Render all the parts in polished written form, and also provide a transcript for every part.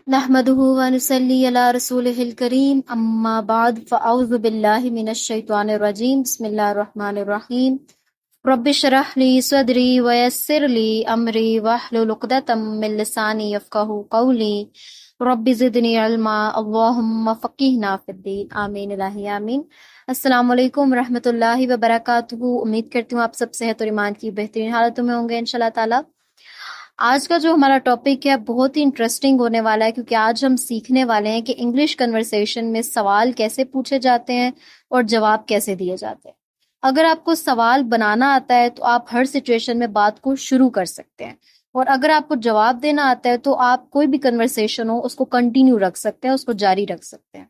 نحمده ونصلي على رسوله الكريم اما بعد فاعوذ بالله من الشيطان الرجيم بسم الله الرحمن الرحيم رب اشرح لي صدري ويسر لي امري واحلل عقدة من لساني يفقهوا قولي رب زدني علما اللهم فقهنا في الدين آمین الہی آمین۔ السلام علیکم ورحمۃ اللہ وبرکاتہ۔ امید کرتی ہوں آپ سب صحت اور ایمان کی بہترین حالتوں میں ہوں گے انشاءاللہ تعالی۔ آج کا جو ہمارا ٹاپک ہے بہت ہی انٹرسٹنگ ہونے والا ہے، کیونکہ آج ہم سیکھنے والے ہیں کہ انگلش کنورسیشن میں سوال کیسے پوچھے جاتے ہیں اور جواب کیسے دیے جاتے ہیں۔ اگر آپ کو سوال بنانا آتا ہے تو آپ ہر سچویشن میں بات کو شروع کر سکتے ہیں، اور اگر آپ کو جواب دینا آتا ہے تو آپ کوئی بھی کنورسیشن ہو اس کو کنٹینیو رکھ سکتے ہیں، اس کو جاری رکھ سکتے ہیں۔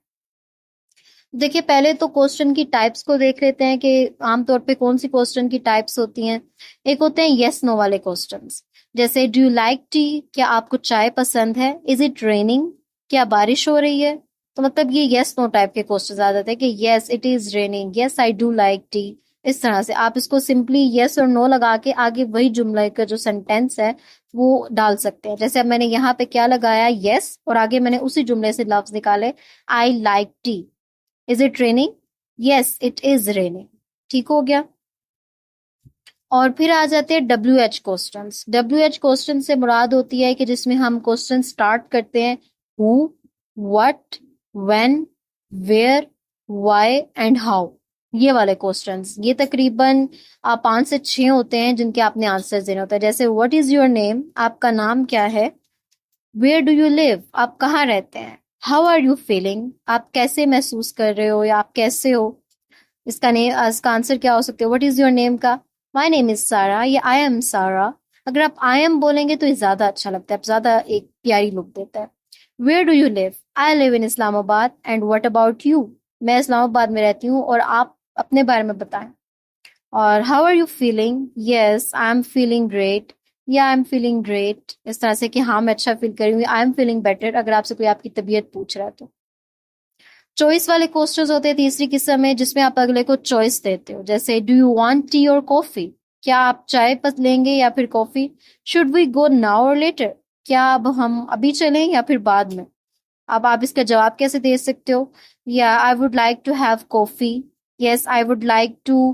دیکھیے، پہلے تو کوسچن کی ٹائپس کو دیکھ لیتے ہیں کہ عام طور پہ کون سی کوسچن کی ٹائپس ہوتی ہیں۔ ایک ہوتے ہیں یس نو والے کوسچنس، جیسے ڈو یو لائک ٹی، کیا آپ کو چائے پسند ہے؟ از اٹ ریننگ، کیا بارش ہو رہی ہے؟ تو مطلب یہ یس نو ٹائپ کے کوسچنز آ جاتے ہیں کہ yes it is raining, yes I do like tea. اس طرح سے آپ اس کو سمپلی یس اور نو لگا کے آگے وہی جملے کا جو سینٹینس ہے وہ ڈال سکتے ہیں۔ جیسے اب میں نے یہاں پہ کیا لگایا، یس، اور آگے میں نے اسی جملے سے لفظ نکالے، I like tea. Is it raining? Yes it is raining. ٹھیک ہو گیا۔ اور پھر آ جاتے ہیں W H questions. W H question سے مراد ہوتی ہے کہ جس میں ہم کوسچن سٹارٹ کرتے ہیں ہو، what، when، where، why and how، یہ والے کوسچنس۔ یہ تقریباً 5 سے 6 ہوتے ہیں جن کے آپ نے آنسر دینے ہوتے ہیں۔ جیسے what is your name، آپ کا نام کیا ہے؟ where do you live، آپ کہاں رہتے ہیں؟ how are you feeling، آپ کیسے محسوس کر رہے ہو یا آپ کیسے ہو؟ اس کا آنسر کیا ہو سکتے what is your name کا my name is Sarah یا I am Sarah۔ اگر آپ I am بولیں گے تو یہ زیادہ اچھا لگتا ہے، زیادہ ایک پیاری لک دیتا ہے۔ where do you live، I live in اسلام آباد and what about you، میں اسلام آباد میں رہتی ہوں اور آپ اپنے بارے میں بتائیں۔ اور how are you feeling، yes I am feeling great یا I am feeling great، اس طرح سے کہ ہاں میں اچھا فیل کر رہی ہوں، I am feeling better اگر آپ سے کوئی آپ کی طبیعت پوچھ رہا ہے تو۔ چوائس والے کوسچنز ہوتے ہیں تیسری قسم میں، جس میں آپ اگلے کو چوائس دیتے ہو، جیسے ڈو یو وانٹ ٹی اور کافی، کیا آپ چائے پس لیں گے یا پھر کافی؟ شوڈ وی گو ناؤ اور لیٹر، کیا اب ہم ابھی چلیں یا پھر بعد میں؟ اب آپ اس کا جواب کیسے دے سکتے ہو؟ یا I would like to have coffee, yes I would like to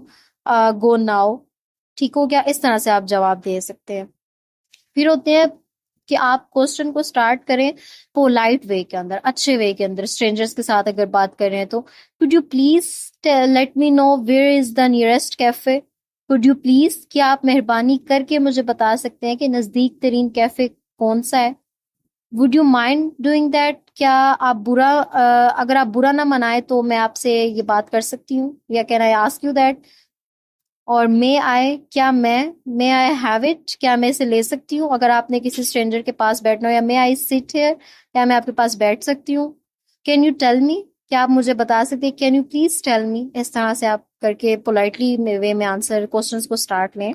go now. ٹھیک ہو گیا۔ اس طرح سے آپ جواب دے سکتے ہیں۔ پھر ہوتے ہیں کہ آپ کوسچن کو سٹارٹ کریں پولائٹ وے کے اندر، اچھے وے کے اندر، اسٹرینجرز کے ساتھ اگر بات کر رہے ہیں تو could you please let me know where is the nearest cafe، could you please، کیا آپ مہربانی کر کے مجھے بتا سکتے ہیں کہ نزدیک ترین کیفے کون سا ہے؟ would you mind doing that، کیا آپ اگر آپ برا نہ منائے تو میں آپ سے یہ بات کر سکتی ہوں، یا can I ask you that۔ اور may I، کیا may I have it، کیا میں اسے لے سکتی ہوں اگر آپ نے کسی اسٹرینجر کے پاس بیٹھنا ہو، یا may I sit here، کیا میں آپ کے پاس بیٹھ سکتی ہوں۔ can you tell me، کیا آپ مجھے بتا سکتے ہیں، can you please tell me۔ اس طرح سے آپ کر کے پولائٹلی وے میں آنسر کوسچنس کو سٹارٹ لیں۔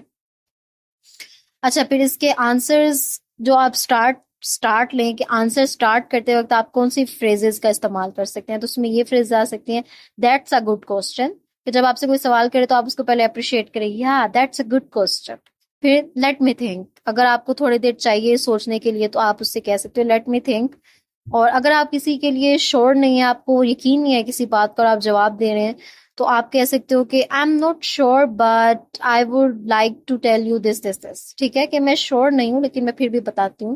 اچھا، پھر اس کے آنسرز جو آپ سٹارٹ لیں کہ آنسر سٹارٹ کرتے وقت آپ کون سی فریزز کا استعمال کر سکتے ہیں، تو اس میں یہ فریز آ سکتی ہیں دیٹس اے گڈ کوسچن، کہ جب آپ سے کوئی سوال کرے تو آپ اس کو پہلے اپریشیٹ کریں، یا دیٹس اے گڈ کوسچن۔ پھر لیٹ می تھنک، اگر آپ کو تھوڑی دیر چاہیے سوچنے کے لیے تو آپ اس سے کہہ سکتے ہو لیٹ می تھنک۔ اور اگر آپ کسی کے لیے شور نہیں ہے، آپ کو یقین نہیں ہے کسی بات پر، آپ جواب دے رہے ہیں، تو آپ کہہ سکتے ہو کہ I am not sure but I would like to tell you this this this. ٹھیک ہے کہ میں شیور نہیں ہوں لیکن میں پھر بھی بتاتی ہوں۔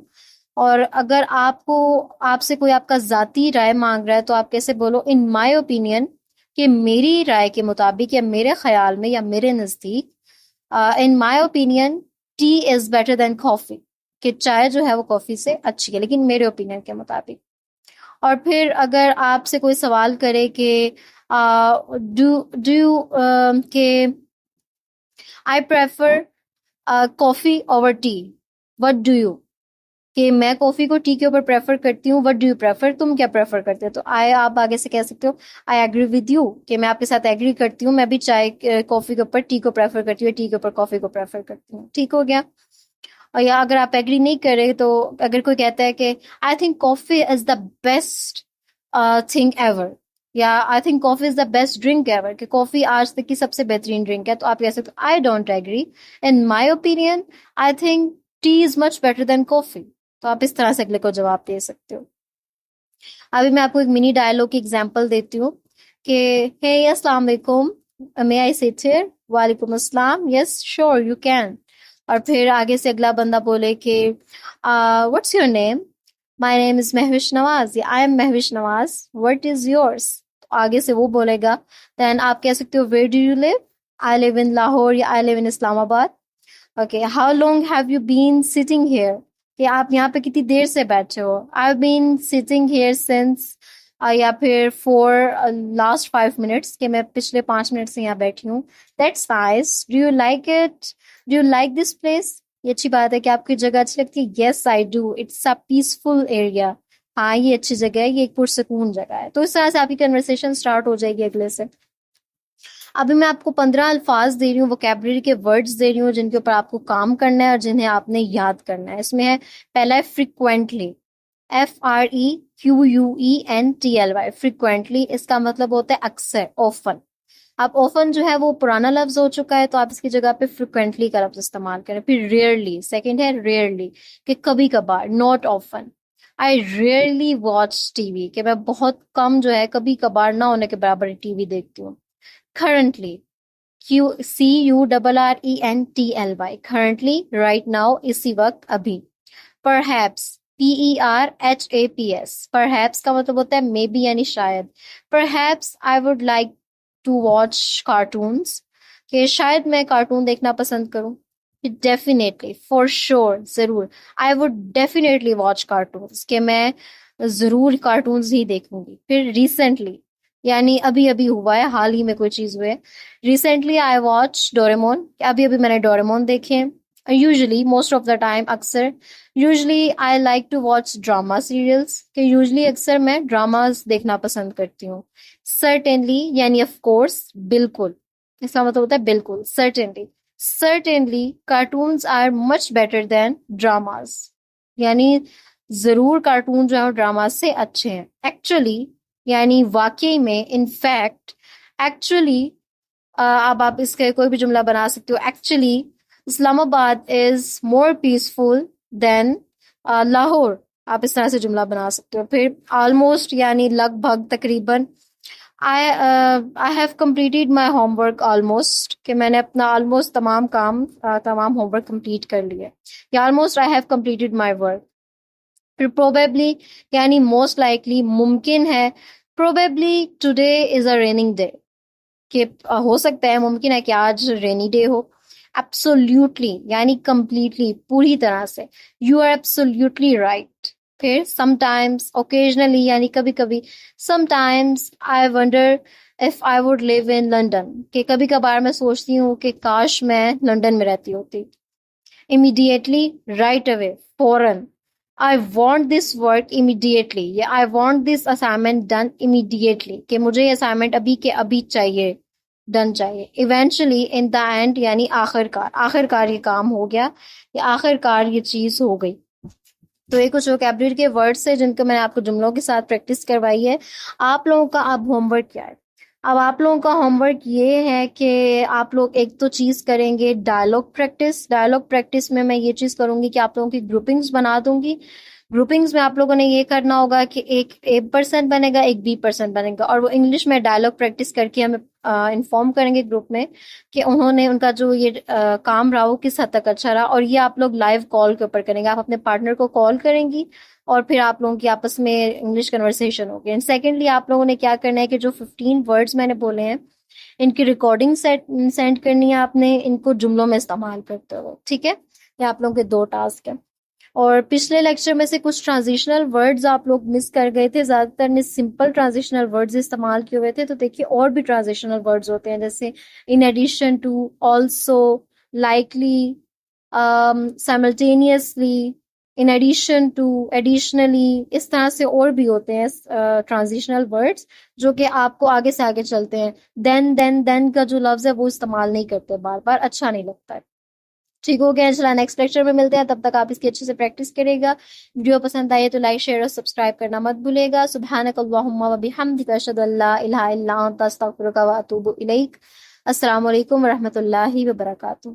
اور اگر آپ سے کوئی آپ کا ذاتی رائے مانگ رہا ہے تو آپ کیسے بولو ان مائی اوپینین، کہ میری رائے کے مطابق یا میرے خیال میں یا میرے نزدیک، in my opinion tea is better than coffee, کہ چائے جو ہے وہ کافی سے اچھی ہے لیکن میرے اوپینین کے مطابق۔ اور پھر اگر آپ سے کوئی سوال کرے کہ کہ I prefer coffee over T, what do you, کہ میں کافی کو ٹی کے اوپر پریفر کرتی ہوں، وٹ ڈو یو پریفر، تم کیا پریفر کرتے ہو؟ تو آپ آگے سے کہہ سکتے ہو آئی ایگری ود یو، کہ میں آپ کے ساتھ ایگری کرتی ہوں، میں بھی چائے کافی کے اوپر ٹی کو پریفر کرتی ہوں، ٹی کے اوپر کافی کو پریفر کرتی ہوں۔ ٹھیک ہو گیا۔ اور یا اگر آپ ایگری نہیں کر رہے تو اگر کوئی کہتا ہے کہ I think coffee is the best thing ever, یا I think coffee is the best drink ever, کہ کافی آج تک کی سب سے بہترین ڈرنک ہے، تو آپ کہہ سکتے ہو I don't agree, in my opinion I think tea is much better than coffee. تو آپ اس طرح سے اگلے کو جواب دے سکتے ہو۔ ابھی میں آپ کو ایک منی ڈائلاگ کی ایگزامپل دیتی ہوں کہ ہے السلام علیکم، may I sit here؟ وعلیکم السلام، یس شیور یو کین. اور پھر آگے سے اگلا بندہ بولے کہ واٹس یور نیم؟ مائی نیم از مہوش نواز، یا I am Mehwish Nawaz, what is yours? آگے سے وہ بولے گا. دین آپ کہہ سکتے ہو ویئر ڈو یو لیو؟ آئی لیو ان لاہور یا آئی لیو ان اسلام آباد. Okay, how long have you been sitting here? کہ آپ یہاں پہ کتنی دیر سے بیٹھے ہو. آئی بین سٹنگ ہیئر سنس، یا پھر فور لاسٹ 5 منٹس، کہ میں پچھلے 5 منٹ سے یہاں بیٹھی ہوں. That's nice, do you like it? Do you like this place? یہ اچھی بات ہے کہ آپ کی جگہ اچھی لگتی ہے. Yes I do, it's a peaceful area. ہاں یہ اچھی جگہ ہے، یہ ایک پرسکون جگہ ہے. تو اس طرح سے آپ کی کنورسیشن اسٹارٹ ہو جائے گی اگلے سے. ابھی میں آپ کو 15 الفاظ دے رہی ہوں، ووکیبلری کے ورڈز دے رہی ہوں جن کے اوپر آپ کو کام کرنا ہے اور جنہیں آپ نے یاد کرنا ہے. اس میں ہے پہلا ہے فریکوینٹلی، FREQUENTLY، فریکوینٹلی. اس کا مطلب ہوتا ہے اکثر، اوفن. اب اوفن جو ہے وہ پرانا لفظ ہو چکا ہے، تو آپ اس کی جگہ پہ فریکوینٹلی کا لفظ استعمال کریں. پھر ریئرلی، سیکنڈ ہے ریئرلی، کہ کبھی کبھار، not اوفن. I rarely watch T V, کہ میں بہت کم جو ہے، کبھی کبھار نہ ہونے کے برابر ٹی وی دیکھتی ہوں. Currently, CURRENTLY، currently, right now, اسی وقت، ابھی. پرہیپس، PERHAPS، پرہیپس کا مطلب ہوتا ہے مے بی، یعنی شاید. Perhaps I would like to watch cartoons, کہ شاید میں کارٹون دیکھنا پسند کروں. ڈیفینیٹلی، فور شور، ضرور. I would definitely watch cartoons, کہ میں ضرور کارٹونز ہی دیکھوں گی. پھر ریسنٹلی، یعنی ابھی ابھی ہوا ہے، حال ہی میں کوئی چیز ہوئے. ریسنٹلی آئی واچ ڈوریمون، ابھی ابھی میں نے ڈوریمون دیکھے. Usually, most of the time, اکثر. Usually I like to watch drama serials, کہ یوزلی اکثر میں ڈراماز دیکھنا پسند کرتی ہوں. سرٹنلی، یعنی آف کورس، بالکل. اس کا مطلب ہوتا ہے بالکل، certainly. Certainly cartoons are much better than dramas, یعنی ضرور کارٹون جو ہے ڈراماز سے اچھے ہیں. ایکچولی، یعنی واقعی میں، ان فیکٹ، ایکچولی. اب آپ اس کے کوئی بھی جملہ بنا سکتے ہو. ایکچولی اسلام آباد از مور پیسفل دین لاہور، آپ اس طرح سے جملہ بنا سکتے ہو. پھر آلموسٹ، یعنی لگ بھگ، تقریباً. آئی have completed my home work almost, کہ میں نے اپنا آلموسٹ تمام کام، تمام ہوم ورک کمپلیٹ کر لیا. یا almost I have completed my work. پھر پروبیبلی، یعنی موسٹ لائکلی، ممکن ہے. Probably today is a raining day, کہ ہو سکتا ہے، ممکن ہے کہ آج رینی ڈے ہو. ایبسولوٹلی، یعنی کمپلیٹلی، پوری طرح سے. You are absolutely right. پھر سم ٹائمس، اوکیجنلی، یعنی کبھی کبھی. Sometimes I wonder if I would live in London, کہ کبھی کبھار میں سوچتی ہوں کہ کاش میں لنڈن میں رہتی ہوتی. امیڈیٹلی، رائٹ اوے، فوراً. I want this work immediately، یا I want this assignment done immediately، کہ مجھے یہ اسائنمنٹ ابھی کے ابھی چاہیے، ڈن چاہیے. ایونچولی، in the end، یعنی آخر کار، آخر کار یہ کام ہو گیا، یا آخر کار یہ چیز ہو گئی. تو یہ کچھ ووکیبلری کے ورڈس ہیں جن کو میں نے آپ کو جملوں کے ساتھ پریکٹس کروائی ہے. آپ لوگوں کا اب ہوم ورک کیا ہے؟ اب آپ لوگوں کا ہوم ورک یہ ہے کہ آپ لوگ ایک تو چیز کریں گے ڈائلاگ پریکٹس. ڈائلاگ پریکٹس میں میں یہ چیز کروں گی کہ آپ لوگوں کی گروپنگز بنا دوں گی. گروپنگز میں آپ لوگوں نے یہ کرنا ہوگا کہ ایک A% بنے گا، ایک B% بنے گا، اور وہ انگلش میں ڈائلاگ پریکٹس کر کے ہمیں انفارم کریں گے گروپ میں کہ انہوں نے، ان کا جو یہ کام رہا وہ کس حد تک اچھا رہا. اور یہ آپ لوگ لائیو کال کے اوپر کریں گے. آپ اپنے پارٹنر کو کال کریں گی اور پھر آپ لوگوں کی آپس میں انگلش کنورسیشن ہوگی. اینڈ سیکنڈلی، آپ لوگوں نے کیا کرنا ہے کہ جو 15 ورڈز میں نے بولے ہیں ان کی ریکارڈنگ سینڈ کرنی ہے آپ نے، ان کو جملوں میں استعمال کرتے ہوئے. ٹھیک ہے، یہ آپ لوگوں کے 2 ٹاسک ہیں. اور پچھلے لیکچر میں سے کچھ ٹرانزیشنل ورڈز آپ لوگ مس کر گئے تھے. زیادہ تر نے سمپل ٹرانزیشنل ورڈز استعمال کیے ہوئے تھے. تو دیکھیے اور بھی ٹرانزیشنل ورڈز ہوتے ہیں، جیسے in addition to, also, likely, simultaneously, in addition to, additionally. اس طرح سے اور بھی ہوتے ہیں ٹرانزیشنل ورڈز جو کہ آپ کو آگے سے آگے چلتے ہیں. دین کا جو لفظ ہے وہ استعمال نہیں کرتے بار بار، اچھا نہیں لگتا ہے. ٹھیک ہو گیا، چلا نیکسٹ لیکچر میں ملتے ہیں. تب تک آپ اس کی اچھے سے پریکٹس کرے گا. ویڈیو پسند آئے تو لائک، شیئر اور سبسکرائب کرنا مت بھولے گا. سبحانک اللہم و بحمدک، اشہد ان لا الہ الا انت، استغفرک و اتوب الیک. السلام علیکم ورحمۃ اللہ وبرکاتہ.